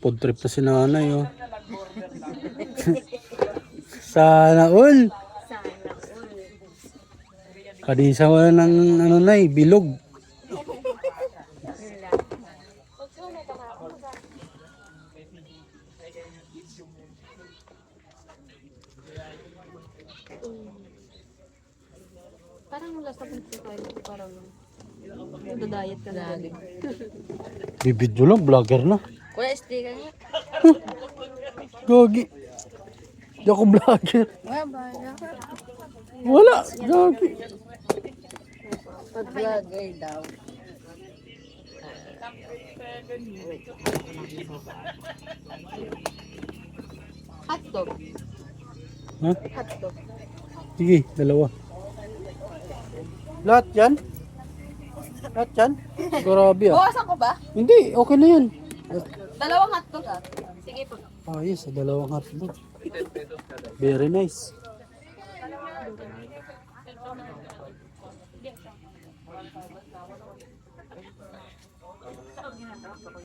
Food trip na si nanay, oh. Sana all. Kadisa wala ng ano na bilog. Parang last na punta tayo, parang diet ka na. Bibidyo lang, vlogger na. Kuya, sticker nga. Gagi. Di ako vlogger. Wala, gagi. Pag-vlogger daw. Hotdog. Ha? Hotdog. Sige, dalawa. Lahat yan? Lahat yan? Grabe ah. Bawasan ko ba? Hindi, okay na yan. Dalawang hotdog ah. Sige po. Ayos, dalawang hotdog. Very nice.